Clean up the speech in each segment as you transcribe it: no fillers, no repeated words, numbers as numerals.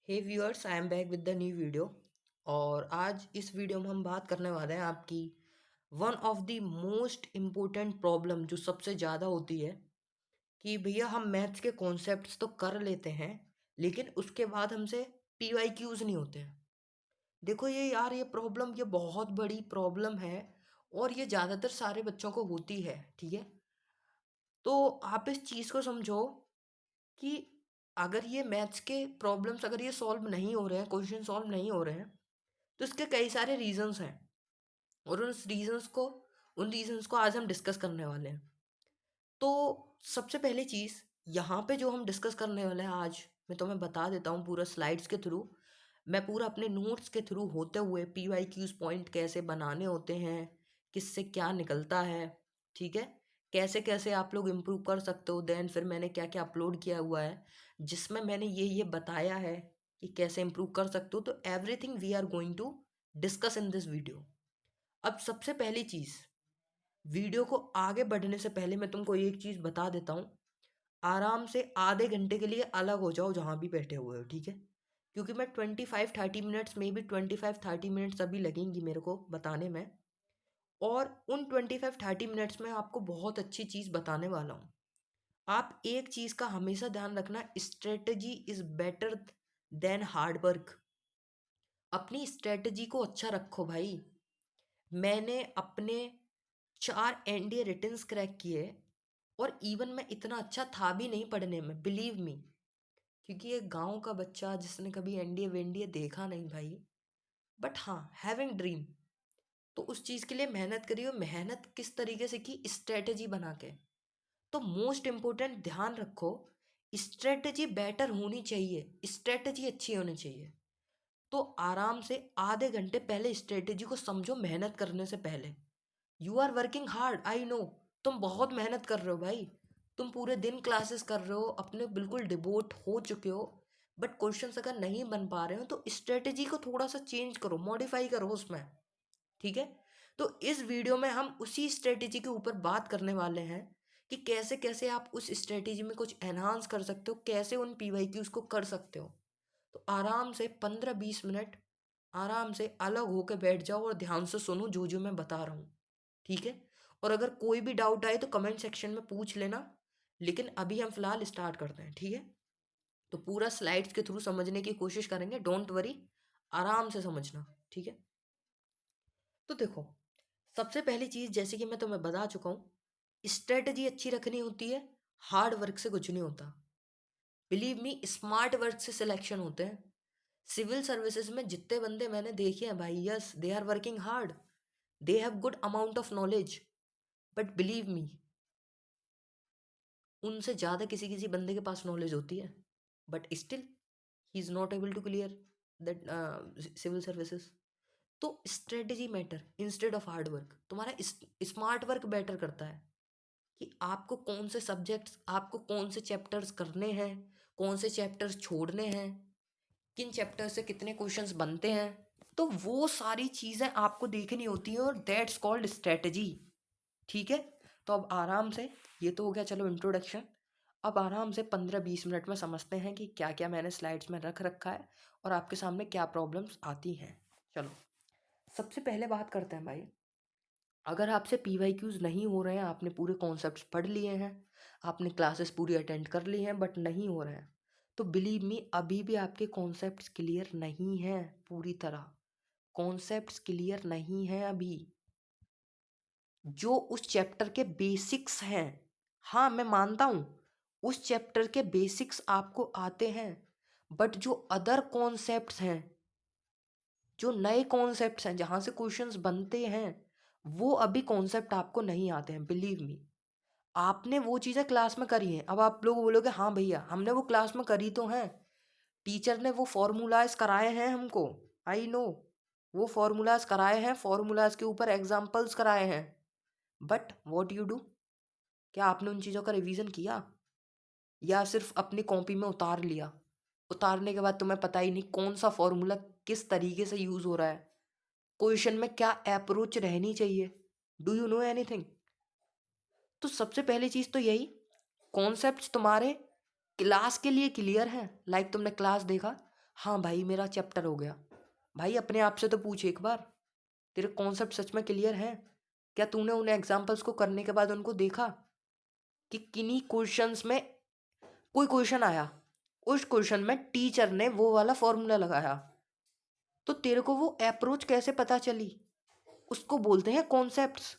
Hey viewers, I am back with the new video. और आज इस वीडियो में हम बात करने वाले हैं आपकी one of the most important problem जो सबसे ज़्यादा होती है कि भैया हम मैथ्स के कॉन्सेप्ट्स तो कर लेते हैं लेकिन उसके बाद हमसे PYQs नहीं होते हैं। देखो ये यार, ये प्रॉब्लम ये बहुत बड़ी प्रॉब्लम है और ये ज़्यादातर सारे बच्चों को होती है। ठीक है, तो आप इस चीज़ को समझो कि अगर ये मैथ्स के प्रॉब्लम्स अगर ये सॉल्व नहीं हो रहे हैं, क्वेश्चन सॉल्व नहीं हो रहे हैं, तो इसके कई सारे रीजंस हैं और उन रीजंस को आज हम डिस्कस करने वाले हैं। तो सबसे पहली चीज़ यहाँ पे जो हम डिस्कस करने वाले हैं आज, मैं तुम्हें बता देता हूँ पूरा स्लाइड्स के थ्रू। मैं पूरा अपने नोट्स के थ्रू होते हुए PYQs पॉइंट कैसे बनाने होते हैं, किससे क्या निकलता है, ठीक है, कैसे कैसे आप लोग इम्प्रूव कर सकते हो। देन फिर मैंने क्या क्या अपलोड किया हुआ है जिसमें मैंने ये बताया है कि कैसे इम्प्रूव कर सकते हो। तो everything we are going to discuss in this video. अब सबसे पहली चीज़, वीडियो को आगे बढ़ने से पहले मैं तुमको एक चीज़ बता देता हूँ। आराम से आधे घंटे के लिए अलग हो जाओ जहाँ भी बैठे हुए हो, ठीक है, क्योंकि मैं 25-30 मिनट्स में भी 25-30 मिनट्स अभी लगेंगी मेरे को बताने में। और उन 25-30 मिनट्स में आपको बहुत अच्छी चीज़ बताने वाला हूँ। आप एक चीज़ का हमेशा ध्यान रखना, strategy is better than hard work. अपनी स्ट्रेटजी को अच्छा रखो भाई। मैंने अपने 4 NDA रिटन्स क्रैक किए और इवन मैं इतना अच्छा था भी नहीं पढ़ने में, बिलीव मी, क्योंकि एक गांव का बच्चा जिसने कभी NDA वेंडीए देखा नहीं भाई, बट हाँ हैविंग ड्रीम, तो उस चीज़ के लिए मेहनत करी। और मेहनत किस तरीके से की, स्ट्रेटजी बना के। तो मोस्ट इम्पोर्टेंट ध्यान रखो, स्ट्रेटजी बेटर होनी चाहिए, स्ट्रेटजी अच्छी होनी चाहिए। तो आराम से आधे घंटे पहले स्ट्रेटजी को समझो मेहनत करने से पहले। You are working hard, I know, तुम बहुत मेहनत कर रहे हो भाई। तुम पूरे दिन क्लासेस कर रहे हो, अपने बिल्कुल डिवोट हो चुके हो, बट क्वेश्चंस अगर नहीं बन पा रहे हो तो स्ट्रेटजी को थोड़ा सा चेंज करो, मॉडिफाई करो उसमें, ठीक है। तो इस वीडियो में हम उसी स्ट्रेटजी के ऊपर बात करने वाले हैं कि कैसे कैसे आप उस स्ट्रेटजी में कुछ एनहांस कर सकते हो, कैसे उन PYQs को कर सकते हो। तो आराम से 15-20 मिनट आराम से अलग होकर बैठ जाओ और ध्यान से सुनो जो मैं बता रहा हूँ, ठीक है। और अगर कोई भी डाउट आए तो कमेंट सेक्शन में पूछ लेना, लेकिन अभी हम फिलहाल स्टार्ट करते हैं, ठीक है। तो पूरा स्लाइड्स के थ्रू समझने की कोशिश करेंगे, डोंट वरी, आराम से समझना, ठीक है। तो देखो, सबसे पहली चीज़ जैसे कि मैं तुम्हें बता चुका हूँ, स्ट्रेटजी अच्छी रखनी होती है, हार्ड वर्क से कुछ नहीं होता। बिलीव मी, स्मार्ट वर्क से सिलेक्शन होते हैं। सिविल सर्विसेज में जितने बंदे मैंने देखे हैं भाई, yes they are working hard, they have good amount of knowledge, but believe me, उनसे ज़्यादा किसी किसी बंदे के पास नॉलेज होती है, but still he is not able to clear that civil services. तो strategy matter instead of hard work, तुम्हारा स्मार्ट वर्क बेटर करता है कि आपको कौन से सब्जेक्ट्स, आपको कौन से चैप्टर्स करने हैं, कौन से चैप्टर्स छोड़ने हैं, किन चैप्टर से कितने क्वेश्चंस बनते हैं। तो वो सारी चीज़ें आपको देखनी होती हैं और दैट्स कॉल्ड स्ट्रेटजी, ठीक है। तो अब आराम से, ये तो हो गया चलो इंट्रोडक्शन। अब आराम से 15-20 मिनट में समझते हैं कि क्या क्या मैंने स्लाइड्स में रख रखा है और आपके सामने क्या प्रॉब्लम्स आती हैं। चलो, सबसे पहले बात करते हैं भाई, अगर आपसे PYQs नहीं हो रहे हैं, आपने पूरे कॉन्सेप्ट्स पढ़ लिए हैं, आपने क्लासेस पूरी अटेंड कर ली हैं, बट नहीं हो रहे हैं, तो बिलीव मी अभी भी आपके कॉन्सेप्ट्स क्लियर नहीं हैं पूरी तरह। कॉन्सेप्ट्स क्लियर नहीं हैं अभी, जो उस चैप्टर के बेसिक्स हैं। हाँ मैं मानता हूँ, उस चैप्टर के बेसिक्स आपको आते हैं, बट जो अदर कॉन्सेप्ट्स हैं, जो नए कॉन्सेप्ट्स हैं जहाँ से क्वेश्चंस बनते हैं, वो अभी कॉन्सेप्ट आपको नहीं आते हैं। बिलीव मी, आपने वो चीज़ें क्लास में करी हैं, अब आप लोग बोलोगे हाँ भैया हमने वो क्लास में करी तो हैं, टीचर ने वो फॉर्मूलाज कराए हैं हमको, आई नो, वो फॉर्मूलाज कराए हैं, फॉर्मूलाज के ऊपर एग्जाम्पल्स कराए हैं, बट वॉट यू डू, क्या आपने उन चीज़ों का रिवीजन किया या सिर्फ अपनी कॉपी में उतार लिया? उतारने के बाद तुम्हें पता ही नहीं कौन सा फॉर्मूला किस तरीके से यूज़ हो रहा है, क्वेश्चन में क्या अप्रोच रहनी चाहिए, डू यू नो एनीथिंग? तो सबसे पहली चीज़ तो यही, कॉन्सेप्ट्स तुम्हारे क्लास के लिए क्लियर हैं, लाइक तुमने क्लास देखा, हाँ भाई मेरा चैप्टर हो गया। भाई अपने आप से तो पूछ एक बार, तेरे कॉन्सेप्ट सच में क्लियर हैं? क्या तूने उन एग्जाम्पल्स को करने के बाद उनको देखा कि किन्हीं क्वेश्चंस में कोई क्वेश्चन आया, उस क्वेश्चन में टीचर ने वो वाला फॉर्मूला लगाया, तो तेरे को वो अप्रोच कैसे पता चली? उसको बोलते हैं कॉन्सेप्ट्स।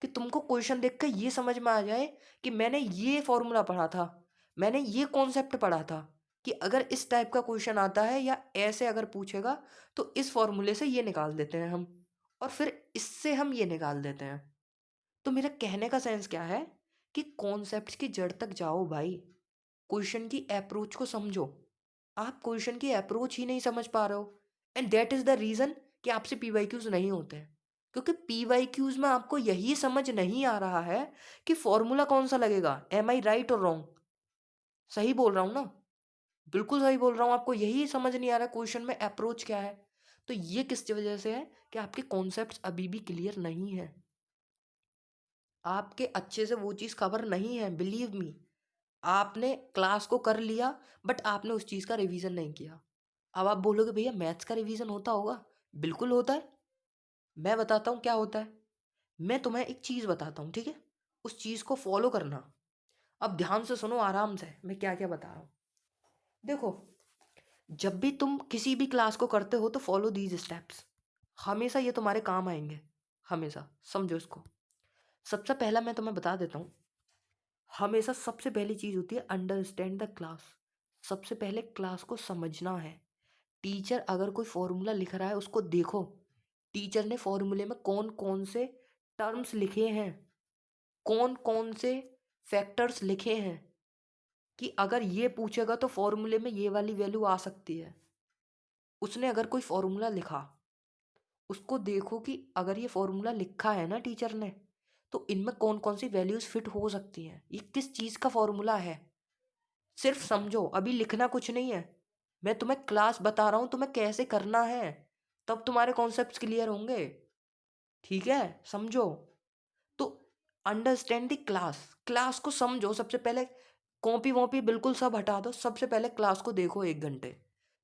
कि तुमको क्वेश्चन देख कर ये समझ में आ जाए कि मैंने ये फॉर्मूला पढ़ा था, मैंने ये कॉन्सेप्ट पढ़ा था, कि अगर इस टाइप का क्वेश्चन आता है या ऐसे अगर पूछेगा तो इस फॉर्मूले से ये निकाल देते हैं हम, और फिर इससे हम ये निकाल देते हैं। तो मेरा कहने का सेंस क्या है कि कॉन्सेप्ट्स की जड़ तक जाओ भाई, क्वेश्चन की अप्रोच को समझो। आप क्वेश्चन की अप्रोच ही नहीं समझ पा रहे हो, and that is the reason कि आपसे पीवाईक्यूज नहीं होते हैं। क्योंकि पीवाईक्यूज में आपको यही समझ नहीं आ रहा है कि फॉर्मूला कौन सा लगेगा। एम आई राइट और रॉन्ग? सही बोल रहा हूँ ना? बिल्कुल सही बोल रहा हूँ। आपको यही समझ नहीं आ रहा क्वेश्चन में अप्रोच क्या है। तो ये किस वजह से है कि आपके कॉन्सेप्ट्स अभी भी क्लियर नहीं है, आपके अच्छे से वो चीज़ कवर नहीं है। बिलीव मी, आपने क्लास को कर लिया बट आपने उस चीज़ का रिवीजन नहीं किया। अब आप बोलोगे भैया मैथ्स का रिवीजन होता होगा। बिल्कुल होता है। मैं बताता हूँ क्या होता है। मैं तुम्हें एक चीज़ बताता हूँ, ठीक है? उस चीज़ को फॉलो करना। अब ध्यान से सुनो, आराम से मैं क्या क्या बता रहा हूँ। देखो, जब भी तुम किसी भी क्लास को करते हो तो फॉलो दीज स्टेप्स। हमेशा ये तुम्हारे काम आएंगे, हमेशा। समझो इसको। सबसे पहला मैं तुम्हें बता देता हूँ, हमेशा सबसे पहली चीज़ होती है अंडरस्टैंड द क्लास। सबसे पहले क्लास को समझना है। टीचर अगर कोई फॉर्मूला लिख रहा है उसको देखो, टीचर ने फॉर्मूले में कौन कौन से टर्म्स लिखे हैं, कौन कौन से फैक्टर्स लिखे हैं, कि अगर ये पूछेगा तो फॉर्मूले में ये वाली वैल्यू आ सकती है। उसने अगर कोई फॉर्मूला लिखा, उसको देखो कि अगर ये फॉर्मूला लिखा है ना टीचर ने, तो इनमें कौन कौन सी वैल्यूज फिट हो सकती हैं, ये किस चीज़ का फॉर्मूला है। सिर्फ समझो, अभी लिखना कुछ नहीं है। मैं तुम्हें क्लास बता रहा हूँ तुम्हें कैसे करना है, तब तुम्हारे कॉन्सेप्ट्स क्लियर होंगे। ठीक है, समझो। तो अंडरस्टैंड द क्लास, क्लास को समझो सबसे पहले। कॉपी वॉपी बिल्कुल सब हटा दो, सबसे पहले क्लास को देखो 1 घंटे।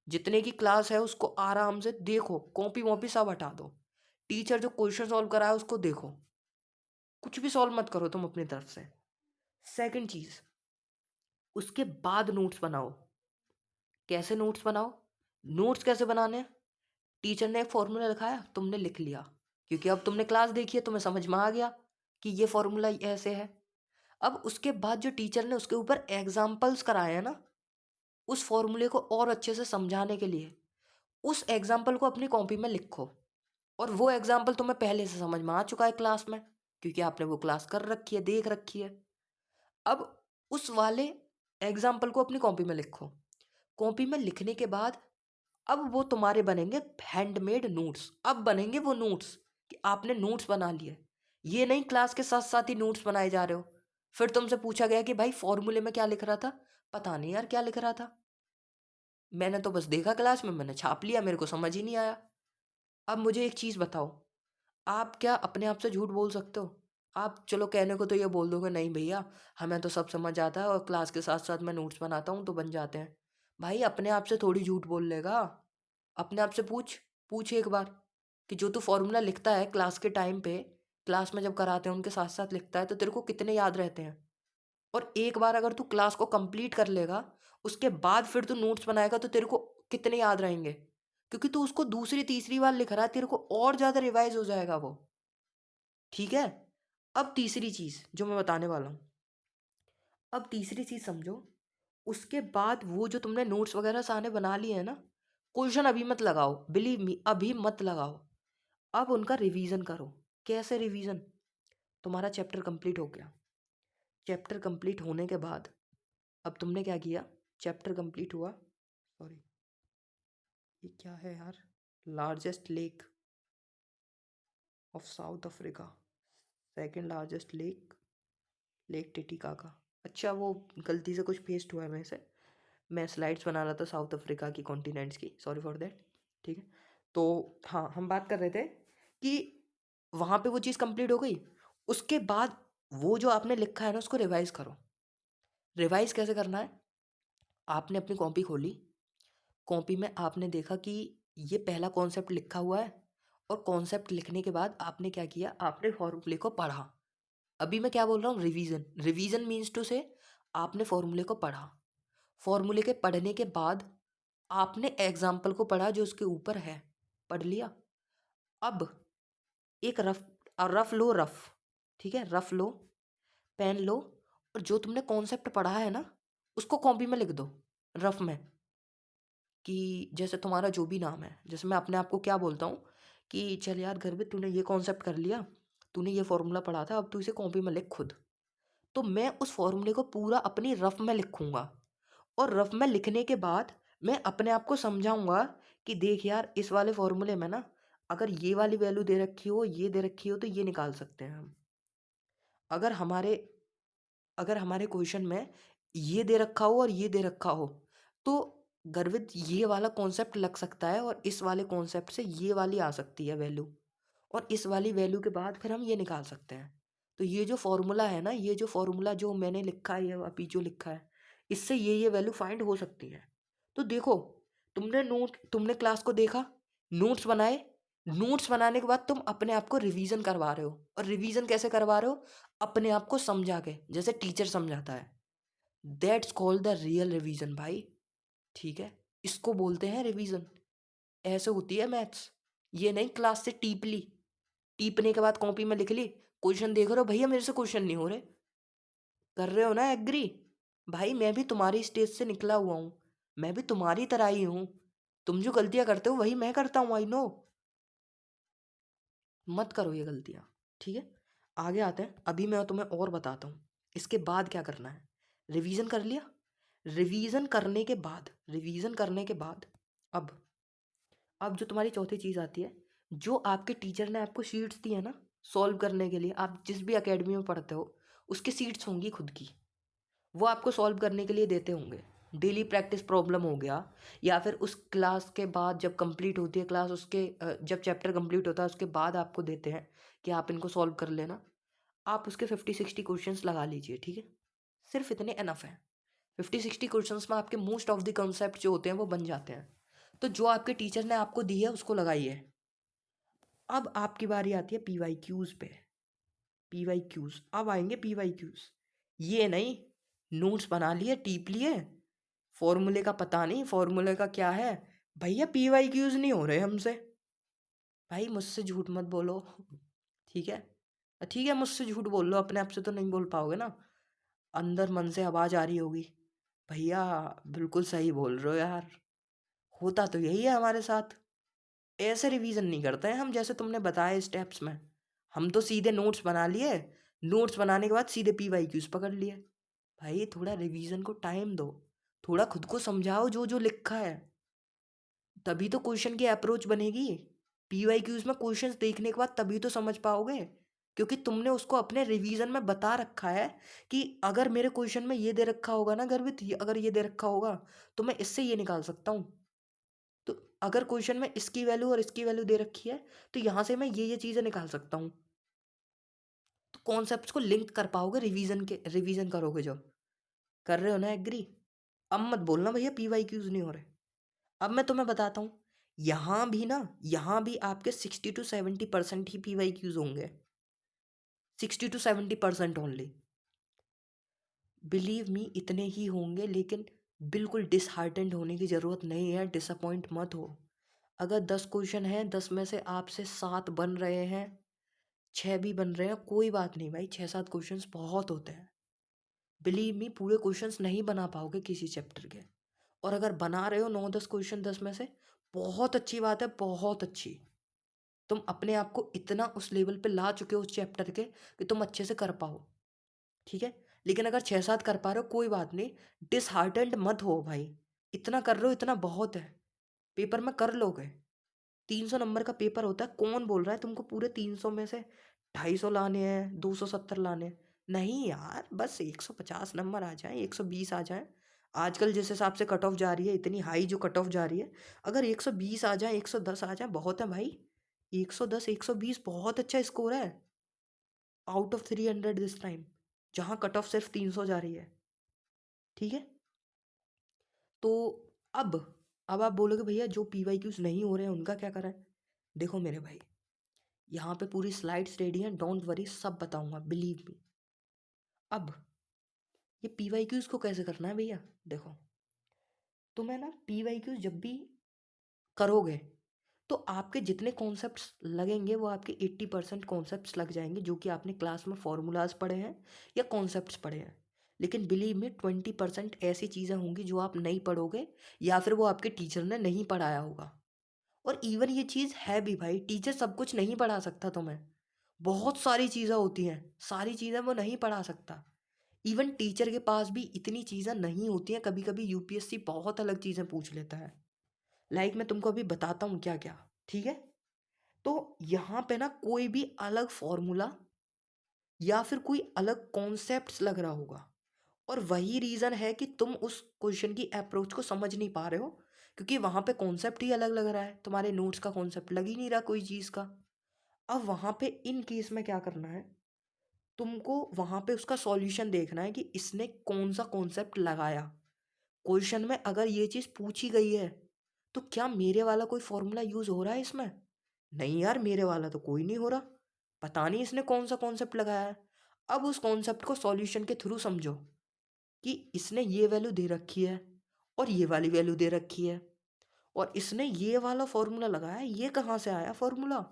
जितने की क्लास है उसको आराम से देखो, कॉपी वॉपी सब हटा दो। टीचर जो क्वेश्चन सॉल्व करा है उसको देखो, कुछ भी सॉल्व मत करो तुम अपनी तरफ से। सेकंड चीज, उसके बाद नोट्स बनाओ। कैसे नोट्स बनाओ? नोट्स कैसे बनाने हैं? टीचर ने एक फॉर्मूला लिखाया, तुमने लिख लिया, क्योंकि अब तुमने क्लास देखी है, तुम्हें समझ में आ गया कि ये फॉर्मूला ऐसे है। अब उसके बाद जो टीचर ने उसके ऊपर एग्जाम्पल्स कराए हैं ना, उस फॉर्मूले को और अच्छे से समझाने के लिए उस एग्जाम्पल को अपनी कॉपी में लिखो। और वो एग्जाम्पल तुम्हें पहले से समझ में आ चुका है क्लास में, क्योंकि आपने वो क्लास कर रखी है, देख रखी है। अब उस वाले एग्जाम्पल को अपनी कॉपी में लिखो। कॉपी में लिखने के बाद अब वो तुम्हारे बनेंगे हैंडमेड नोट्स। अब बनेंगे वो नोट्स कि आपने नोट्स बना लिए। ये नहीं क्लास के साथ साथ ही नोट्स बनाए जा रहे हो। फिर तुमसे पूछा गया कि भाई फॉर्मूले में क्या लिख रहा था? पता नहीं यार क्या लिख रहा था, मैंने तो बस देखा क्लास में, मैंने छाप लिया, मेरे को समझ ही नहीं आया। अब मुझे एक चीज़ बताओ, आप क्या अपने आप से झूठ बोल सकते हो? आप चलो कहने को तो ये बोल दोगे नहीं भैया हमें तो सब समझ आता है और क्लास के साथ साथ मैं नोट्स बनाता हूँ तो बन जाते हैं। भाई अपने आप से थोड़ी झूठ बोल लेगा। अपने आप से पूछ, पूछ एक बार कि जो तू फॉर्मूला लिखता है क्लास के टाइम पे, क्लास में जब कराते हैं उनके साथ साथ लिखता है, तो तेरे को कितने याद रहते हैं? और एक बार अगर तू क्लास को कंप्लीट कर लेगा, उसके बाद फिर तू नोट्स बनाएगा तो तेरे को कितने याद रहेंगे? क्योंकि तू उसको दूसरी तीसरी बार लिख रहा है, तेरे को और ज़्यादा रिवाइज हो जाएगा वो। ठीक है? अब तीसरी चीज़ जो मैं बताने वाला हूँ, अब तीसरी चीज़ समझो। उसके बाद वो जो तुमने नोट्स वगैरह सारे बना लिए हैं ना, क्वेश्चन अभी मत लगाओ, बिलीव मी अभी मत लगाओ। अब उनका रिवीजन करो। कैसे रिवीजन? तुम्हारा चैप्टर कंप्लीट हो गया। चैप्टर कंप्लीट होने के बाद अब तुमने क्या किया? चैप्टर कंप्लीट हुआ, सॉरी ये क्या है यार, largest lake of south Africa, second largest lake, lake Titicaca. अच्छा वो गलती से कुछ पेस्ट हुआ है मेरे से, मैं स्लाइड्स बना रहा था साउथ अफ्रीका की कॉन्टिनेंट्स की, सॉरी फॉर दैट। ठीक है, तो हाँ हम बात कर रहे थे कि वहाँ पे वो चीज़ कंप्लीट हो गई। उसके बाद वो जो आपने लिखा है ना उसको रिवाइज करो। रिवाइज कैसे करना है? आपने अपनी कॉपी खोली, कॉपी में आपने देखा कि ये पहला कॉन्सेप्ट लिखा हुआ है, और कॉन्सेप्ट लिखने के बाद आपने क्या किया, आपने फॉर्मूले को पढ़ा। अभी मैं क्या बोल रहा हूँ, रिवीजन। रिवीजन मीन्स टू से आपने फॉर्मूले को पढ़ा। फॉर्मूले के पढ़ने के बाद आपने एग्जाम्पल को पढ़ा जो उसके ऊपर है, पढ़ लिया। अब एक रफ रफ लो, रफ, ठीक है, रफ लो, पेन लो, और जो तुमने कॉन्सेप्ट पढ़ा है ना उसको कॉपी में लिख दो, रफ में। कि जैसे तुम्हारा जो भी नाम है, जैसे मैं अपने आप को क्या बोलता हूँ कि चल यार गर्वित, तूने ये कॉन्सेप्ट कर लिया, तूने ये फॉर्मूला पढ़ा था, अब तू इसे कॉपी में लिख खुद। तो मैं उस फॉर्मूले को पूरा अपनी रफ में लिखूंगा, और रफ में लिखने के बाद मैं अपने आप को समझाऊंगा कि देख यार, इस वाले फॉर्मूले में ना अगर ये वाली वैल्यू दे रखी हो, ये दे रखी हो, तो ये निकाल सकते हैं हम। अगर हमारे अगर हमारे क्वेश्चन में ये दे रखा हो और ये दे रखा हो, तो गर्वित ये वाला कॉन्सेप्ट लग सकता है, और इस वाले कॉन्सेप्ट से ये वाली आ सकती है वैल्यू, और इस वाली वैल्यू के बाद फिर हम ये निकाल सकते हैं। तो ये जो फॉर्मूला है ना, ये जो फॉर्मूला जो मैंने लिखा है, ये अभी जो लिखा है, इससे ये वैल्यू फाइंड हो सकती है। तो देखो, तुमने क्लास को देखा, नोट्स बनाए, नोट्स बनाने के बाद तुम अपने आप को रिवीजन करवा रहे हो, और रिवीजन कैसे करवा रहे हो, अपने आप को समझा के, जैसे टीचर समझाता है। That's called the real revision भाई, ठीक है, इसको बोलते हैं रिवीजन। ऐसे होती है मैथ्स, ये नहीं क्लास से टीप ली, टीपने के बाद कॉपी में लिख ली, क्वेश्चन देख रहे हो भैया, मेरे से क्वेश्चन नहीं हो रहे, कर रहे हो ना एग्री। भाई मैं भी तुम्हारी स्टेज से निकला हुआ हूँ, मैं भी तुम्हारी तरह ही हूँ, तुम जो गलतियां करते हो वही मैं करता हूँ, आई नो। मत करो ये गलतियां, ठीक है। आगे आते हैं, अभी मैं तुम्हें और बताता हूँ इसके बाद क्या करना है। रिवीजन कर लिया, रिवीजन करने के बाद अब जो तुम्हारी चौथी चीज़ आती है, जो आपके टीचर ने आपको शीट्स दी है ना सॉल्व करने के लिए, आप जिस भी एकेडमी में पढ़ते हो उसकी सीट्स होंगी खुद की, वो आपको सॉल्व करने के लिए देते होंगे। डेली प्रैक्टिस प्रॉब्लम हो गया, या फिर उस क्लास के बाद जब कंप्लीट होती है क्लास, उसके जब चैप्टर कंप्लीट होता है उसके बाद आपको देते हैं कि आप इनको सॉल्व कर लेना। आप उसके 50-60 क्वेश्चंस लगा लीजिए, ठीक है, सिर्फ इतने इनफ है। 50-60 क्वेश्चंस में आपके मोस्ट ऑफ द कॉन्सेप्ट जो होते हैं वो बन जाते हैं। तो जो आपके टीचर ने आपको दी है उसको लगाइए। अब आपकी बारी आती है पीवाई क्यूज पे। पीवाई क्यूज, अब आएंगे पीवाई क्यूज। ये नहीं, नोट्स बना लिए, टीप लिए, फॉर्मूले का पता नहीं, फॉर्मूले का क्या है, भैया पीवाई क्यूज नहीं हो रहे हमसे। भाई मुझसे झूठ मत बोलो, ठीक है, ठीक है, मुझसे झूठ बोल लो, अपने आप से तो नहीं बोल पाओगे ना, अंदर मन से आवाज आ रही होगी, भैया बिल्कुल सही बोल रहे हो यार, होता तो यही है हमारे साथ। ऐसे रिवीजन नहीं करते हैं हम जैसे तुमने बताया स्टेप्स में, हम तो सीधे नोट्स बना लिए, नोट्स बनाने के बाद सीधे पीवाई क्यूज पकड़ लिए। भाई थोड़ा रिवीजन को टाइम दो, थोड़ा खुद को समझाओ जो जो लिखा है, तभी तो क्वेश्चन की अप्रोच बनेगी। पीवाई क्यूज में क्वेश्चंस देखने के बाद तभी तो समझ पाओगे, क्योंकि तुमने उसको अपने रिवीजन में बता रखा है कि अगर मेरे क्वेश्चन में ये दे रखा होगा ना गर्वित, अगर ये दे रखा होगा तो मैं इससे ये निकाल सकता हूँ। तो अगर क्वेश्चन में इसकी वैल्यू और इसकी वैल्यू दे रखी है, तो यहाँ से मैं ये चीज़ें निकाल सकता हूँ। तो कॉन्सेप्ट्स को लिंक कर पाओगे, रिवीजन करोगे जब। कर रहे हो ना एग्री। अब मत बोलना भैया पीवाई क्यूज नहीं हो रहे। अब मैं तुम्हें बताता हूँ, यहाँ भी आपके 60-70% ही पीवाई क्यूज होंगे, 60-70% ओनली। बिलीव मी इतने ही होंगे, लेकिन बिल्कुल डिसहार्टेंड होने की ज़रूरत नहीं है, डिसअपॉइंट मत हो। अगर 10 क्वेश्चन हैं, 10 में से आपसे 7 बन रहे हैं, 6 भी बन रहे हैं, कोई बात नहीं भाई, 6-7 क्वेश्चंस बहुत होते हैं। बिलीव मी पूरे क्वेश्चंस नहीं बना पाओगे किसी चैप्टर के, और अगर बना रहे हो 9-10 क्वेश्चन 10 में से, बहुत अच्छी बात है, बहुत अच्छी। तुम अपने आप को इतना उस लेवल पे ला चुके हो उस चैप्टर के कि तुम अच्छे से कर पाओ, ठीक है। लेकिन अगर 6-7 कर पा रहे हो कोई बात नहीं, डिसहार्टेंड मत हो भाई, इतना कर रहे हो इतना बहुत है, पेपर में कर लोगे। 300 नंबर का पेपर होता है, कौन बोल रहा है तुमको पूरे 300 में से 250 लाने हैं, 270 लाने हैं? नहीं यार, बस 150 नंबर आ जाए, 120 आ जाए। आजकल जिस हिसाब से कट ऑफ जा रही है, इतनी हाई जो कट ऑफ जा रही है, अगर 120 आ जाए, 110 आ जाए, बहुत है भाई। 110 120 बहुत अच्छा स्कोर है, आउट ऑफ 300 दिस टाइम, जहाँ कट ऑफ सिर्फ 300 जा रही है, ठीक है। तो अब अब आप बोलोगे भैया जो पीवाईक्यूज नहीं हो रहे हैं उनका क्या करें? देखो मेरे भाई, यहाँ पे पूरी स्लाइड्स रेडी हैं, डोंट वरी, सब बताऊंगा, बिलीव मी। अब ये पीवाईक्यूज को कैसे करना है भैया, देखो, तुम्हें ना पीवाईक्यूज जब भी करोगे तो आपके जितने कॉन्सेप्ट्स लगेंगे वो आपके 80% कॉन्सेप्ट्स लग जाएंगे जो कि आपने क्लास में फॉर्मूलाज पढ़े हैं या कॉन्सेप्ट्स पढ़े हैं। लेकिन बिलीव में 20% ऐसी चीज़ें होंगी जो आप नहीं पढ़ोगे या फिर वो आपके टीचर ने नहीं पढ़ाया होगा। और इवन ये चीज़ है भी भाई, टीचर सब कुछ नहीं पढ़ा सकता तुम्हें। बहुत सारी चीज़ें होती हैं, सारी चीज़ें वो नहीं पढ़ा सकता। इवन टीचर के पास भी इतनी चीज़ें नहीं होती हैं, कभी कभी यूपीएससी बहुत अलग चीज़ें पूछ लेता है। लाइक मैं तुमको अभी बताता हूँ क्या क्या, ठीक है? तो यहाँ पे ना कोई भी अलग फॉर्मूला या फिर कोई अलग कॉन्सेप्ट्स लग रहा होगा, और वही रीज़न है कि तुम उस क्वेश्चन की अप्रोच को समझ नहीं पा रहे हो, क्योंकि वहाँ पे कॉन्सेप्ट ही अलग लग रहा है, तुम्हारे नोट्स का कॉन्सेप्ट लग ही नहीं रहा कोई चीज़ का। अब वहाँ पे इन केस में क्या करना है, तुमको वहाँ पे उसका सॉल्यूशन देखना है कि इसने कौन सा कॉन्सेप्ट लगाया। क्वेश्चन में अगर ये चीज़ पूछी गई है तो क्या मेरे वाला कोई फॉर्मूला यूज़ हो रहा है इसमें? नहीं यार, मेरे वाला तो कोई नहीं हो रहा, पता नहीं इसने कौन सा कॉन्सेप्ट लगाया है। अब उस कॉन्सेप्ट को सॉल्यूशन के थ्रू समझो कि इसने ये वैल्यू दे रखी है और ये वाली वैल्यू दे रखी है, और इसने ये वाला फॉर्मूला लगाया है, ये कहाँ से आया फॉर्मूला?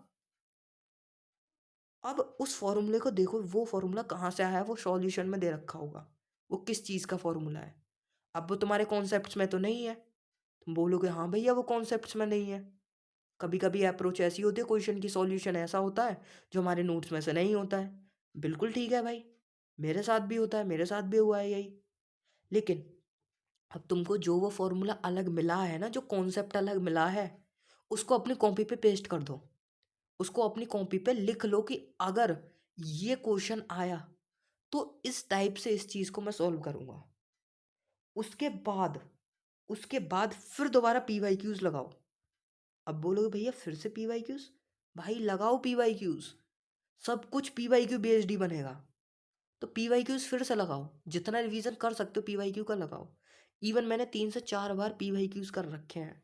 अब उस फॉर्मूले को देखो, वो फॉर्मूला कहाँ से आया है, वो सॉल्यूशन में दे रखा होगा, वो किस चीज़ का फॉर्मूला है। अब वो तुम्हारे कॉन्सेप्ट्स में तो नहीं है, तुम बोलोगे हाँ भैया वो कॉन्सेप्ट्स में नहीं है। कभी कभी अप्रोच ऐसी होती है, क्वेश्चन की सॉल्यूशन ऐसा होता है जो हमारे नोट्स में से नहीं होता है। बिल्कुल ठीक है भाई, मेरे साथ भी होता है, मेरे साथ भी हुआ है यही। लेकिन अब तुमको जो वो फॉर्मूला अलग मिला है ना, जो कॉन्सेप्ट अलग मिला है, उसको अपनी कॉपी पे पेस्ट कर दो। उसको अपनी कॉपी पे लिख लो कि अगर ये क्वेश्चन आया तो इस टाइप से इस चीज़ को मैं सॉल्व करूँगा। उसके बाद उसके बाद फिर दोबारा पीवाईक्यूज लगाओ। अब बोलोगे भैया फिर से पीवाईक्यूज, भाई लगाओ पीवाईक्यूज, सब कुछ पीवाईक्यू बेस्ड ही बनेगा। तो पीवाईक्यूज फिर से लगाओ, जितना रिवीजन कर सकते हो पीवाईक्यू का लगाओ। इवन मैंने 3 से 4 बार पीवाईक्यूज कर रखे हैं।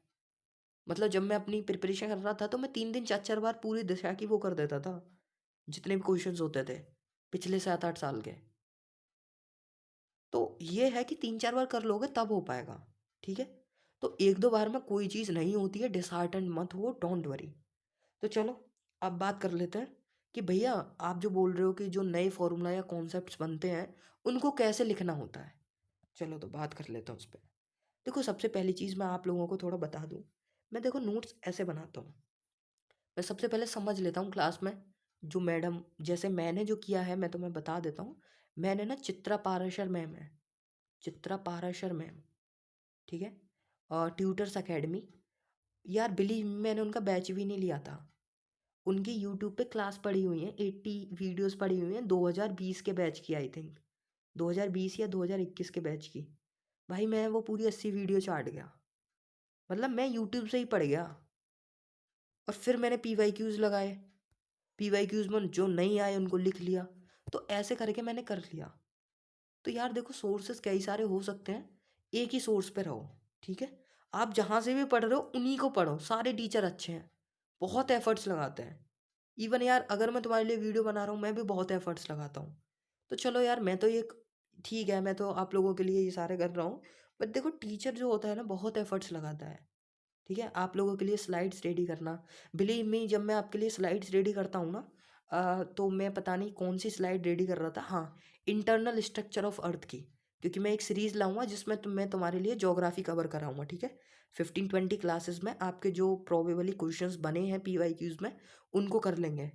मतलब जब मैं अपनी प्रिपरेशन कर रहा था तो मैं 3 दिन 4 4 बार पूरी दिशा की वो कर देता था, जितने भी क्वेश्चंस होते थे पिछले 7 8 साल के। तो ये है कि 3 4 बार कर लोगे तब हो पाएगा, ठीक है? तो 1 2 बार में कोई चीज़ नहीं होती है, डिसहार्टन मत हो, डोंट वरी। तो चलो अब बात कर लेते हैं कि भैया आप जो बोल रहे हो कि जो नए फॉर्मूला या कॉन्सेप्ट्स बनते हैं उनको कैसे लिखना होता है। चलो तो बात कर लेते हैं उस पर। देखो सबसे पहली चीज़ मैं आप लोगों को थोड़ा बता दूँ। मैं देखो नोट्स ऐसे बनाता हूँ, मैं सबसे पहले समझ लेता हूँ क्लास में जो मैडम, जैसे मैंने जो किया है मैं तुम्हें बता देता हूँ। मैंने ना चित्रा पाराशर मैम है, चित्रा पाराशर मैम, ठीक है, और ट्यूटर्स अकेडमी, यार बिलीव मैंने उनका बैच भी नहीं लिया था। उनकी यूट्यूब पे क्लास पड़ी हुई हैं, 80 वीडियोस पड़ी हुई हैं, 2020 के बैच की, आई थिंक 2020 या 2021 के बैच की। भाई मैं वो पूरी 80 वीडियो चाट गया, मतलब मैं यूट्यूब से ही पढ़ गया। और फिर मैंने पीवाईक्यूज लगाए, पीवाईक्यूज में जो नहीं आए उनको लिख लिया। तो ऐसे करके मैंने कर लिया। तो यार देखो सोर्सेस कई सारे हो सकते हैं, एक ही सोर्स पे रहो, ठीक है? आप जहाँ से भी पढ़ रहे हो उन्हीं को पढ़ो, सारे टीचर अच्छे हैं, बहुत एफर्ट्स लगाते हैं। इवन यार अगर मैं तुम्हारे लिए वीडियो बना रहा हूँ मैं भी बहुत एफर्ट्स लगाता हूँ। तो चलो यार मैं तो ये, ठीक है मैं तो आप लोगों के लिए ये सारे कर रहा हूँ, बट देखो टीचर जो होता है ना बहुत एफर्ट्स लगाता है, ठीक है? आप लोगों के लिए स्लाइड्स रेडी करना, बिलीव मी जब मैं आपके लिए स्लाइड्स रेडी करता हूँ ना, तो मैं पता नहीं कौन सी स्लाइड रेडी कर रहा था, हाँ, इंटरनल स्ट्रक्चर ऑफ अर्थ की, क्योंकि मैं एक सीरीज़ लाऊंगा जिसमें मैं तुम्हारे लिए ज्योग्राफी कवर कराऊंगा, ठीक है? 15 20 क्लासेस में आपके जो प्रोबेबली क्वेश्चंस बने हैं पीवाईक्यूज में उनको कर लेंगे।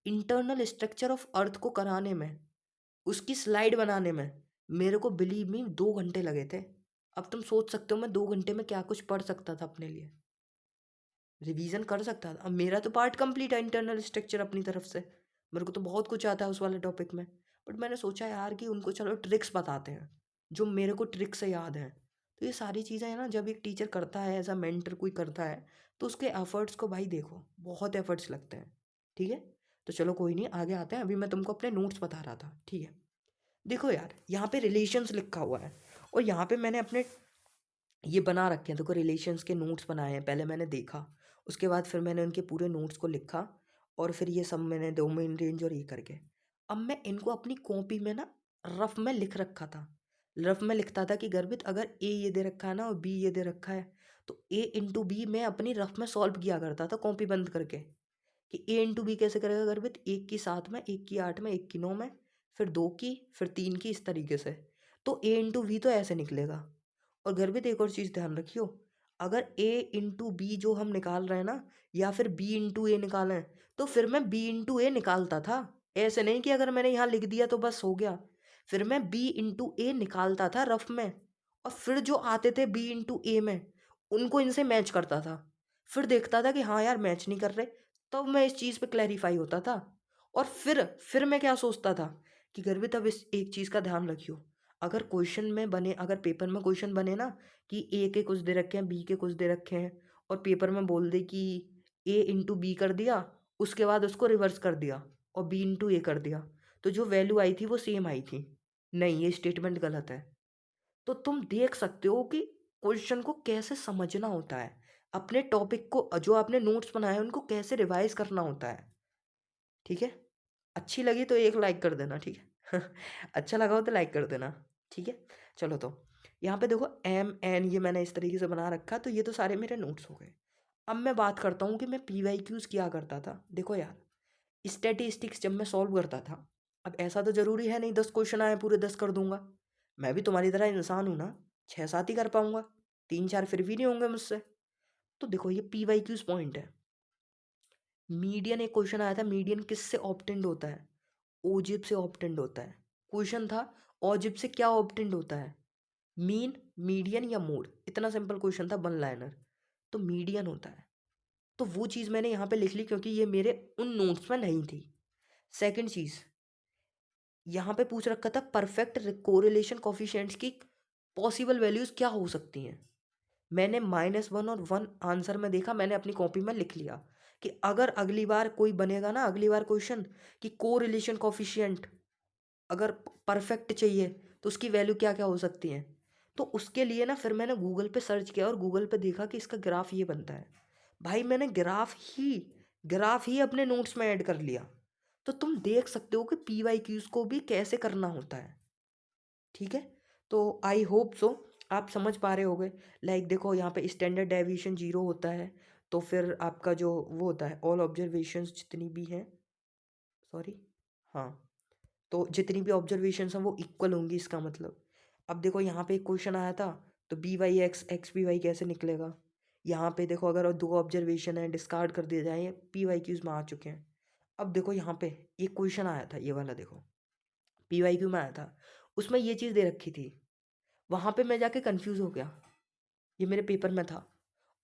इंटरनल स्ट्रक्चर ऑफ अर्थ को कराने में, उसकी स्लाइड बनाने में मेरे को बिलीव मी 2 घंटे लगे थे। अब तुम सोच सकते हो मैं 2 घंटे में क्या कुछ पढ़ सकता था अपने लिए, रिवीजन कर सकता था। अब मेरा तो पार्ट कंप्लीट है इंटरनल स्ट्रक्चर अपनी तरफ से, मेरे को तो बहुत कुछ आता है उस वाले टॉपिक में। बट मैंने सोचा यार कि उनको चलो ट्रिक्स बताते हैं जो मेरे को ट्रिक से याद हैं। तो ये सारी चीज़ें हैं ना, जब एक टीचर करता है, एज अ मेंटर कोई करता है, तो उसके एफर्ट्स को भाई देखो, बहुत एफर्ट्स लगते हैं, ठीक है? तो चलो कोई नहीं, आगे आते हैं। अभी मैं तुमको अपने नोट्स बता रहा था, ठीक है? देखो यार यहाँ पे रिलेशंस लिखा हुआ है, और यहाँ पे मैंने अपने ये बना रखे हैं, देखो रिलेशंस के नोट्स बनाए हैं, पहले मैंने देखा, उसके बाद फिर मैंने उनके पूरे नोट्स को लिखा, और फिर ये सब मैंने डोमेन रेंज और ये करके अब मैं इनको अपनी कॉपी में ना रफ में लिख रखा था। रफ में लिखता था कि गर्भित अगर ए ये दे रखा है ना और बी ये दे रखा है, तो ए इंटू बी मैं अपनी रफ में सॉल्व किया करता था कॉपी बंद करके, कि ए इंटू बी कैसे करेगा गर्भित, एक की 7 में, एक की 8 में, एक की 9 में, फिर 2 की, फिर 3 की, इस तरीके से। तो ए इंटू वी तो ऐसे निकलेगा। और गर्भित एक और चीज़ ध्यान रखियो, अगर ए इंटू बी जो हम निकाल रहे हैं ना, या फिर बी इंटू ए निकालें, तो फिर मैं बी इंटू ए निकालता था। ऐसे नहीं कि अगर मैंने यहाँ लिख दिया तो बस हो गया। फिर मैं बी इंटू ए निकालता था रफ में, और फिर जो आते थे बी इंटू ए में, उनको इनसे मैच करता था। फिर देखता था कि हाँ यार मैच नहीं कर रहे, तब मैं इस चीज़ पे क्लैरिफाई होता था। और फिर मैं क्या सोचता था कि गर्भित अब इस एक चीज़ का ध्यान रखियो, अगर क्वेश्चन में बने, अगर पेपर में क्वेश्चन बने ना कि ए के कुछ दे रखे हैं, बी के कुछ दे रखे हैं, और पेपर में बोल दे कि ए इंटू बी कर दिया, उसके बाद उसको रिवर्स कर दिया और बी इंटू ए कर दिया, तो जो वैल्यू आई थी वो सेम आई थी। नहीं, ये स्टेटमेंट गलत है। तो तुम देख सकते हो कि क्वेश्चन को कैसे समझना होता है, अपने टॉपिक को जो आपने नोट्स बनाए हैं उनको कैसे रिवाइज करना होता है। ठीक है, अच्छी लगी तो एक लाइक कर देना, ठीक है। अच्छा लगा हो तो लाइक कर देना, ठीक है। चलो, तो यहाँ पे देखो एम एन ये मैंने इस तरीके से बना रखा, तो ये तो सारे मेरे नोट्स हो गए। अब मैं बात करता हूँ कि मैं पी वाई क्यूज़ क्या करता था। देखो यार, स्टैटिस्टिक्स जब मैं सॉल्व करता था, अब ऐसा तो ज़रूरी है नहीं 10 क्वेश्चन आए पूरे 10 कर दूंगा। मैं भी तुम्हारी तरह इंसान हूँ ना, 6-7 ही कर पाऊंगा, 3-4 फिर भी नहीं होंगे मुझसे। तो देखो ये पी वाई क्यूज़ पॉइंट है। मीडियन एक क्वेश्चन आया था, मीडियन किससे ऑब्टेंड होता है? ओजिब से ऑब्टेंड होता है। क्वेश्चन था ओजिब से क्या ऑब्टेंड होता है? मीन, मीडियन या मोड, इतना सिंपल क्वेश्चन था, वन लाइनर। तो मीडियन होता है। तो वो चीज़ मैंने यहाँ पे लिख ली क्योंकि ये मेरे उन नोट्स में नहीं थी। सेकंड चीज़, यहाँ पे पूछ रखा था परफेक्ट कोरिलेशन कोफिशिएंट्स की पॉसिबल वैल्यूज़ क्या हो सकती हैं। मैंने -1 और 1 आंसर में देखा, मैंने अपनी कॉपी में लिख लिया कि अगर अगली बार कोई बनेगा ना, अगली बार क्वेश्चन कि कोरिलेशन कोफिशिएंट अगर परफेक्ट चाहिए तो उसकी वैल्यू क्या क्या हो सकती है, तो उसके लिए ना फिर मैंने गूगल पे सर्च किया और गूगल पे देखा कि इसका ग्राफ ये बनता है। भाई मैंने ग्राफ ही अपने नोट्स में ऐड कर लिया। तो तुम देख सकते हो कि पी वाई क्यूज़ को भी कैसे करना होता है। ठीक है, तो आई होप सो आप समझ पा रहे होगे। लाइक देखो यहाँ पे स्टैंडर्ड डेविएशन 0 होता है, तो फिर आपका जो वो होता है ऑल ऑब्जर्वेशंस जितनी भी हैं, सॉरी, हाँ, तो जितनी भी ऑब्जर्वेशंस हैं वो इक्वल होंगी, इसका मतलब। अब देखो यहाँ पे एक क्वेश्चन आया था, तो B Y X X B Y कैसे निकलेगा। यहाँ पे देखो अगर दो ऑब्जर्वेशन है डिस्कार्ड कर दिए जाए, पी वाई क्यूज में आ चुके हैं। अब देखो यहाँ पे एक क्वेश्चन आया था, ये वाला देखो पी वाई क्यू में आया था, उसमें ये चीज़ दे रखी थी। वहाँ पे मैं जाके कंफ्यूज हो गया, ये मेरे पेपर में था।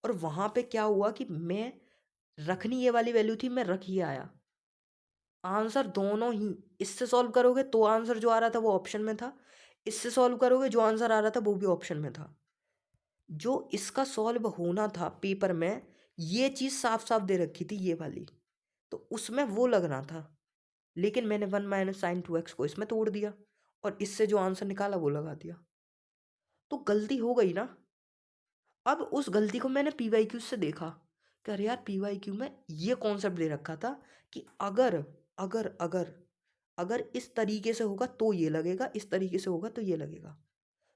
और वहाँ पे क्या हुआ कि मैं रखनी ये वाली वैल्यू थी, मैं रख ही आया। आंसर दोनों ही, इससे सॉल्व करोगे तो आंसर जो आ रहा था वो ऑप्शन में था, इससे सॉल्व करोगे जो आंसर आ रहा था वो भी ऑप्शन में था। जो इसका सॉल्व होना था पेपर में, ये चीज़ साफ साफ दे रखी थी ये वाली, तो उसमें वो लगना था। लेकिन मैंने 1 - sin 2x को इसमें तोड़ दिया और इससे जो आंसर निकाला वो लगा दिया, तो गलती हो गई ना। अब उस गलती को मैंने पी वाई क्यू से देखा कि अरे यार पी वाई क्यू में ये कॉन्सेप्ट दे रखा था कि अगर अगर अगर अगर इस तरीके से होगा तो ये लगेगा, इस तरीके से होगा तो ये लगेगा।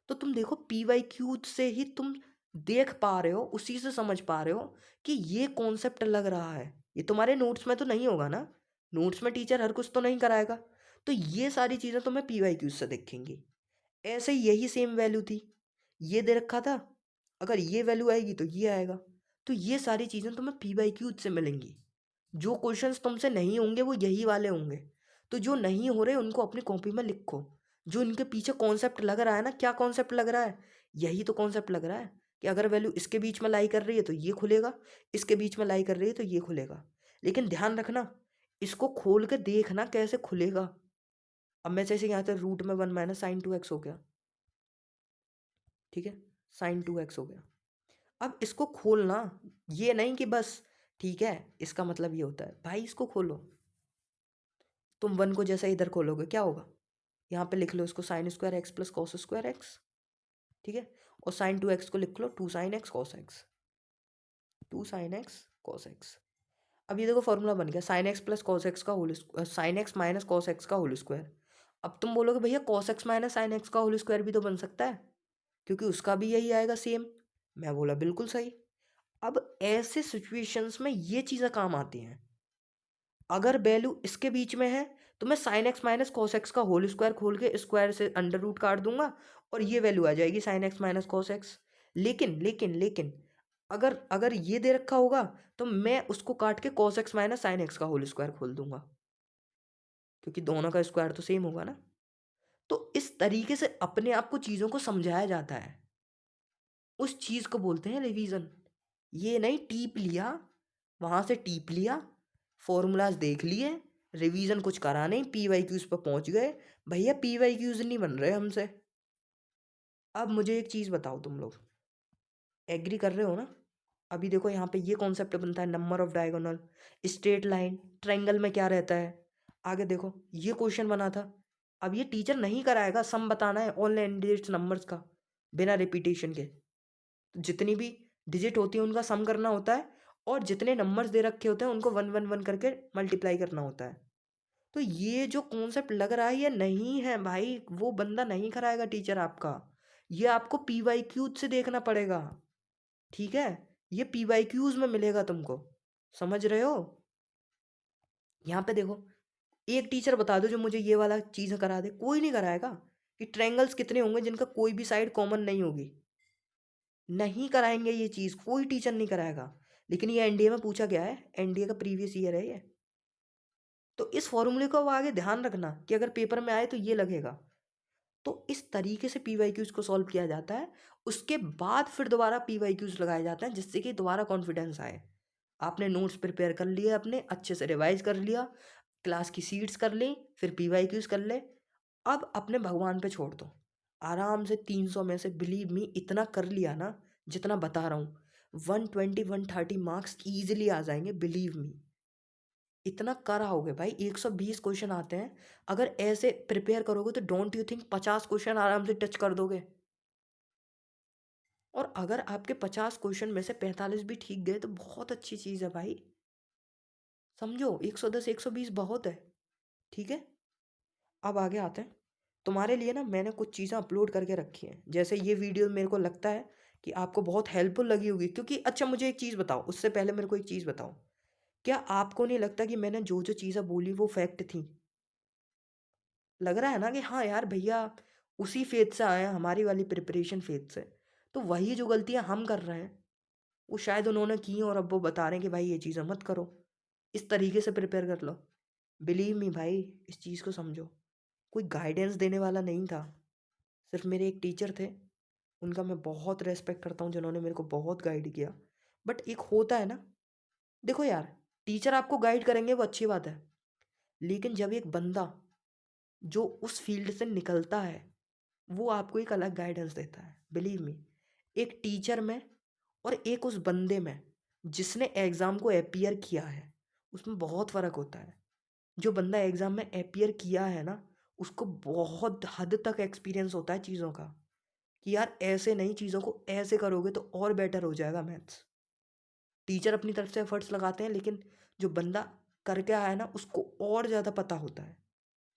तो तुम देखो पी वाई क्यू से ही तुम देख पा रहे हो, उसी से समझ पा रहे हो कि ये कॉन्सेप्ट लग रहा है। ये तुम्हारे नोट्स में तो नहीं होगा ना, नोट्स में टीचर हर कुछ तो नहीं कराएगा। तो ये सारी चीज़ें तुम्हें पी वाई क्यू से दिखेंगी। ऐसे ही यही सेम वैल्यू थी, ये दे रखा था, अगर ये वैल्यू आएगी तो ये आएगा। तो ये सारी चीज़ें तुम्हें पी वाई क्यू से मिलेंगी। जो क्वेश्चंस तुमसे नहीं होंगे वो यही वाले होंगे। तो जो नहीं हो रहे उनको अपनी कॉपी में लिखो। जो इनके पीछे कॉन्सेप्ट लग रहा है ना, क्या कॉन्सेप्ट लग रहा है, यही तो कॉन्सेप्ट लग रहा है कि अगर वैल्यू इसके बीच में लाई कर रही है तो ये खुलेगा, इसके बीच में लाई कर रही है तो ये खुलेगा। लेकिन ध्यान रखना, इसको खोल के देखना कैसे खुलेगा। अब मैं जैसे यहाँ पे रूट में 1 - sin 2x हो गया, ठीक है, sin 2x हो गया। अब इसको खोलना, ये नहीं कि बस ठीक है इसका मतलब ये होता है, भाई इसको खोलो। तुम 1 को जैसे इधर खोलोगे क्या होगा, यहाँ पे लिख लो इसको sin² x + cos² x, ठीक है। और साइन 2x को लिख लो 2 sin x cos x, 2 sin x cos x। अब ये देखो फॉर्मूला बन गया sine x plus cos x का whole, sine x minus cos x का होल स्क्वायर। अब तुम बोलोगे भैया cos x minus sine x का होल स्क्वायर भी तो बन सकता है, क्योंकि उसका भी यही आएगा सेम। मैं बोला बिल्कुल सही। अब ऐसे सिचुएशंस में ये चीज़ें काम आती हैं। अगर वैल्यू इसके बीच में है तो मैं sign x minus cos x का होल स्क्वायर खोल के स्क्वायर से अंडर रूट काट दूंगा और ये वैल्यू आ जाएगी sign x minus cos x. लेकिन अगर अगर ये दे रखा होगा तो मैं उसको काट के cos x minus sine x का होल स्क्वायर खोल दूंगा, क्योंकि दोनों का स्क्वायर तो सेम होगा ना। तो इस तरीके से अपने आप को चीज़ों को समझाया जाता है, उस चीज़ को बोलते हैं रिवीजन। ये नहीं टीप लिया, वहाँ से टीप लिया, फॉर्मूलाज देख लिए, रिवीजन कुछ करा नहीं, पी वाई क्यूज पर पहुँच गए। भैया पी वाई क्यूज नहीं बन रहे हमसे। अब मुझे एक चीज़ बताओ, तुम लोग एग्री कर रहे हो ना? अभी देखो यहाँ पे ये कॉन्सेप्ट बनता है number of diagonal, straight line, triangle में क्या रहता है। आगे देखो ये क्वेश्चन बना था। अब ये टीचर नहीं कराएगा, सम बताना है ऑल डिजिट्स नंबर्स का बिना रिपीटेशन के। तो जितनी भी डिजिट होती है उनका सम करना होता है, और जितने नंबर्स दे रखे होते हैं उनको 1 1 1 करके मल्टीप्लाई करना होता है। तो ये जो कॉन्सेप्ट लग रहा है ये नहीं है भाई, वो बंदा नहीं कराएगा टीचर आपका। ये आपको पी वाई क्यूज से देखना पड़ेगा, ठीक है? ये पी वाई क्यूज में मिलेगा तुमको, समझ रहे हो? यहाँ पे देखो एक टीचर बता दो जो मुझे ये वाला चीज़ करा दे, कोई नहीं कराएगा। कि ट्रायंगल्स कितने होंगे जिनका कोई भी साइड कॉमन नहीं होगी, नहीं कराएंगे ये चीज़, कोई टीचर नहीं कराएगा। लेकिन ये एनडीए में पूछा गया है, एनडीए का प्रीवियस ईयर है ये। तो इस फॉर्मूले को अब आगे ध्यान रखना कि अगर पेपर में आए तो ये लगेगा। तो इस तरीके से पी वाई क्यूज को सॉल्व किया जाता है। उसके बाद फिर दोबारा पी वाई क्यूज लगाए जाते हैं, जिससे कि दोबारा कॉन्फिडेंस आए। आपने नोट्स प्रिपेयर कर लिए, अपने अच्छे से रिवाइज कर लिया, क्लास की सीट्स कर ली, फिर पी वाई क्यूज कर ले। अब अपने भगवान पे छोड़ दो, आराम से 300 में से बिलीव मी इतना कर लिया ना जितना बता रहा हूँ, 120 130 मार्क्स ईजिली आ जाएंगे, बिलीव मी। इतना कर आओगे भाई, 120 क्वेश्चन आते हैं। अगर ऐसे प्रिपेयर करोगे तो डोंट यू थिंक 50 क्वेश्चन आराम से टच कर दोगे। और अगर आपके 50 क्वेश्चन में से 45 भी ठीक गए तो बहुत अच्छी चीज़ है भाई। समझो 110 120 बहुत है, ठीक है? अब आगे आते हैं। तुम्हारे लिए ना मैंने कुछ चीज़ें अपलोड करके रखी हैं, जैसे ये वीडियो मेरे को लगता है कि आपको बहुत हेल्पफुल लगी होगी, क्योंकि अच्छा मुझे एक चीज़ बताओ, उससे पहले मेरे को एक चीज़ बताओ, क्या आपको नहीं लगता कि मैंने जो जो चीज़ें बोली वो फैक्ट थी? लग रहा है ना कि हाँ यार भैया उसी फेज से आए हैं, हमारी वाली प्रिपरेशन फेज से। तो वही जो गलतियां हम कर रहे हैं वो शायद उन्होंने की और अब वो बता रहे हैं कि भाई ये चीज़ें मत करो, इस तरीके से प्रिपेयर कर लो। बिलीव मी भाई, इस चीज़ को समझो। कोई गाइडेंस देने वाला नहीं था, सिर्फ मेरे एक टीचर थे, उनका मैं बहुत रेस्पेक्ट करता हूँ, जिन्होंने मेरे को बहुत गाइड किया। बट एक होता है ना, देखो यार, टीचर आपको गाइड करेंगे वो अच्छी बात है, लेकिन जब एक बंदा जो उस फील्ड से निकलता है वो आपको एक अलग गाइडेंस देता है, बिलीव मी। एक टीचर में और एक उस बंदे में जिसने एग्ज़ाम को अपीयर किया है, उसमें बहुत फ़र्क होता है। जो बंदा एग्ज़ाम में अपीयर किया है ना, उसको बहुत हद तक एक्सपीरियंस होता है चीज़ों का, कि यार ऐसे नहीं, चीज़ों को ऐसे करोगे तो और बेटर हो जाएगा मैथ्स। टीचर अपनी तरफ से एफर्ट्स लगाते हैं, लेकिन जो बंदा करके आया है ना उसको और ज़्यादा पता होता है,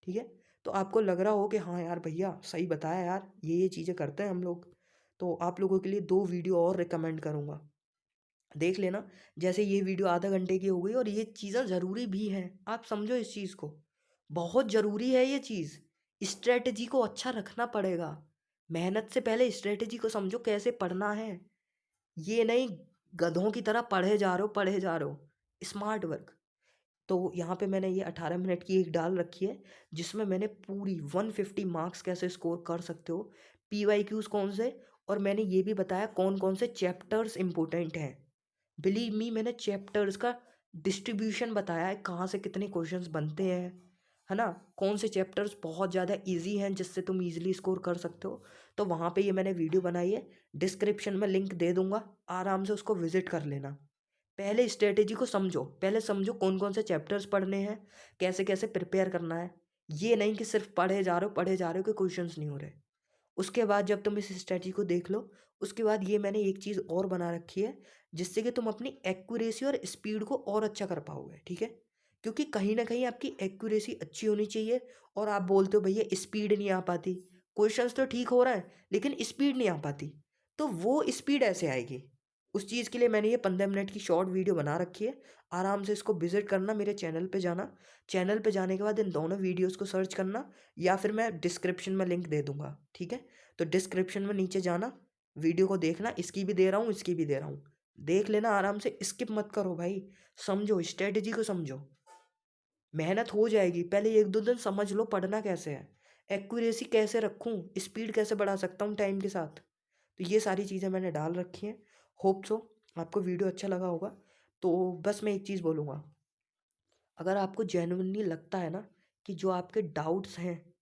ठीक है? तो आपको लग रहा हो कि हाँ यार भैया सही बताया यार, ये चीज़ें करते हैं हम लोग, तो आप लोगों के लिए 2 वीडियो और रिकमेंड करूँगा, देख लेना। जैसे ये वीडियो आधा घंटे की हो गई, और ये चीज़ें ज़रूरी भी हैं, आप समझो इस चीज़ को, बहुत ज़रूरी है ये चीज़। स्ट्रेटजी को अच्छा रखना पड़ेगा, मेहनत से पहले स्ट्रेटजी को समझो कैसे पढ़ना है। ये नहीं गधों की तरह पढ़े जा रहे हो पढ़े जा रहे हो, स्मार्ट वर्क। तो यहाँ पे मैंने ये 18 मिनट की एक डाल रखी है, जिसमें मैंने पूरी 150 मार्क्स कैसे स्कोर कर सकते हो, पी वाई क्यूज़ कौन से, और मैंने ये भी बताया कौन कौन से चैप्टर्स इंपॉर्टेंट हैं। बिलीव मी, मैंने चैप्टर्स का डिस्ट्रीब्यूशन बताया है, कहाँ से कितने क्वेश्चंस बनते हैं, है ना? कौन से चैप्टर्स बहुत ज़्यादा इजी हैं जिससे तुम इजीली स्कोर कर सकते हो। तो वहाँ पे ये मैंने वीडियो बनाई है, डिस्क्रिप्शन में लिंक दे दूँगा, आराम से उसको विज़िट कर लेना। पहले स्ट्रेटेजी को समझो, पहले समझो कौन कौन से चैप्टर्स पढ़ने हैं, कैसे कैसे प्रिपेयर करना है। ये नहीं कि सिर्फ पढ़े जा रहे हो कि क्वेश्चंस नहीं हो रहे। उसके बाद जब तुम इस स्ट्रेटजी को देख लो, उसके बाद ये मैंने एक चीज़ और बना रखी है, जिससे कि तुम अपनी एक्यूरेसी और स्पीड को और अच्छा कर पाओगे, ठीक है? क्योंकि कहीं न कहीं आपकी एक्यूरेसी अच्छी होनी चाहिए और आप बोलते हो भैया स्पीड नहीं आ पाती। क्वेश्चंस तो ठीक हो रहा है, लेकिन स्पीड नहीं आ पाती। तो वो स्पीड ऐसे आएगी? उस चीज़ के लिए मैंने ये 15 मिनट की शॉर्ट वीडियो बना रखी है। आराम से इसको विज़िट करना, मेरे चैनल पे जाना। चैनल पे जाने के बाद इन दोनों वीडियोज़ को सर्च करना, या फिर मैं डिस्क्रिप्शन में लिंक दे दूँगा, ठीक है? तो डिस्क्रिप्शन में नीचे जाना, वीडियो को देखना, इसकी भी दे रहा हूँ, इसकी भी दे रहा हूँ। देख लेना आराम से, स्किप मत करो भाई। समझो, स्ट्रैटेजी को समझो। मेहनत हो जाएगी, पहले 1-2 दिन समझ लो पढ़ना कैसे है, एक्यूरेसी कैसे रखूँ, स्पीड कैसे बढ़ा सकता हूँ टाइम के साथ। तो ये सारी चीज़ें मैंने डाल रखी हैं। होप सो आपको वीडियो अच्छा लगा होगा। तो बस मैं एक चीज़ बोलूँगा, अगर आपको जेन्युइनली लगता है ना कि जो आपके डाउट्स हैं,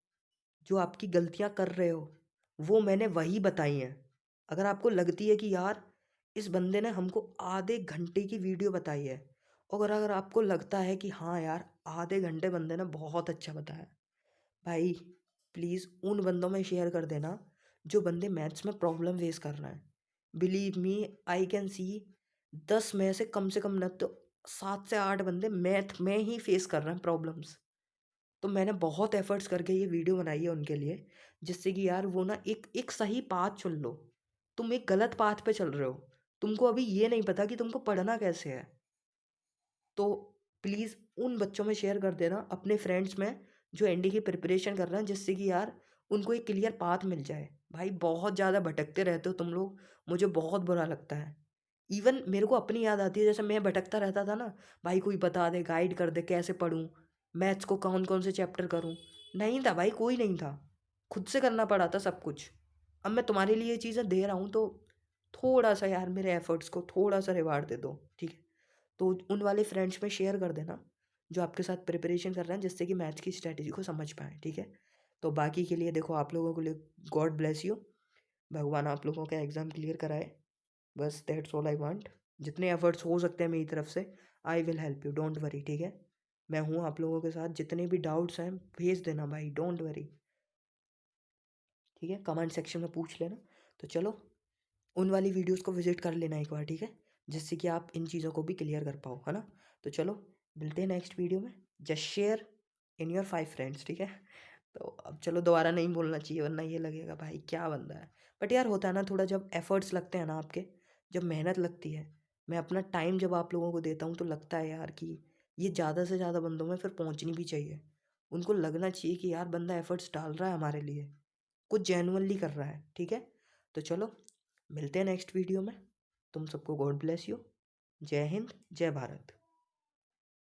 जो आपकी गलतियाँ कर रहे हो, वो मैंने वही बताई हैं। अगर आपको लगती है कि यार इस बंदे ने हमको आधे घंटे की वीडियो बताई है, और अगर आपको लगता है कि हाँ यार आधे घंटे बंदे ने बहुत अच्छा बताया, भाई प्लीज़ उन बंदों में शेयर कर देना जो बंदे मैथ्स में प्रॉब्लम फेस कर रहे हैं। Believe me, I can see 10 में से कम न तो 7 से 8 बंदे मैथ में ही फेस कर रहे हैं प्रॉब्लम्स। तो मैंने बहुत एफर्ट्स करके ये वीडियो बनाई है उनके लिए, जिससे कि यार वो ना एक एक सही पाथ चुन लो। तुम एक गलत पाथ पे चल रहे हो, तुमको अभी ये नहीं पता कि तुमको पढ़ना कैसे है। तो प्लीज़ उन बच्चों में शेयर कर देना, अपने फ्रेंड्स में जो एनडी की प्रिपरेशन कर रहे हैं, जिससे कि यार उनको एक क्लियर पाथ मिल जाए। भाई बहुत ज़्यादा भटकते रहते हो तुम लोग, मुझे बहुत बुरा लगता है। इवन मेरे को अपनी याद आती है, जैसे मैं भटकता रहता था ना, भाई कोई बता दे, गाइड कर दे कैसे पढूँ, मैथ्स को कौन कौन से चैप्टर करूँ। नहीं था भाई, कोई नहीं था, खुद से करना पड़ा था सब कुछ। अब मैं तुम्हारे लिए ये चीज़ें दे रहा हूँ, तो थोड़ा सा यार मेरे एफर्ट्स को थोड़ा सा रिवार्ड दे दो, ठीक है? तो उन वाले फ्रेंड्स में शेयर कर देना जो आपके साथ प्रिपरेशन कर रहे हैं, जिससे कि मैथ्स की स्ट्रैटेजी को समझ पाएँ, ठीक है? तो बाकी के लिए देखो, आप लोगों के लिए गॉड ब्लेस यू। भगवान आप लोगों का एग्ज़ाम क्लियर कराए। बस दैट्स ऑल आई वांट। जितने एफर्ट्स हो सकते हैं मेरी तरफ से, I will help you, don't worry, ठीक है? मैं हूँ आप लोगों के साथ, जितने भी डाउट्स हैं भेज देना भाई, डोंट वरी, ठीक है? कमेंट सेक्शन में पूछ लेना। तो चलो, उन वाली वीडियोज़ को विज़िट कर लेना एक बार, ठीक है? जिससे कि आप इन चीज़ों को भी क्लियर कर पाओ, है ना? तो चलो, मिलते हैं नेक्स्ट वीडियो में। Just share in your 5 friends, ठीक है? तो अब चलो, दोबारा नहीं बोलना चाहिए, वरना ये लगेगा भाई क्या बंदा है। बट यार होता है ना, थोड़ा जब एफर्ट्स लगते हैं ना आपके, जब मेहनत लगती है, मैं अपना टाइम जब आप लोगों को देता हूँ, तो लगता है यार कि ये ज़्यादा से ज़्यादा बंदों में फिर पहुँचनी भी चाहिए। उनको लगना चाहिए कि यार बंदा एफर्ट्स डाल रहा है हमारे लिए, कुछ जेन्युइनली कर रहा है, ठीक है? तो चलो, मिलते हैं नेक्स्ट वीडियो में। तुम सबको गॉड ब्लेस यू। जय हिंद, जय भारत।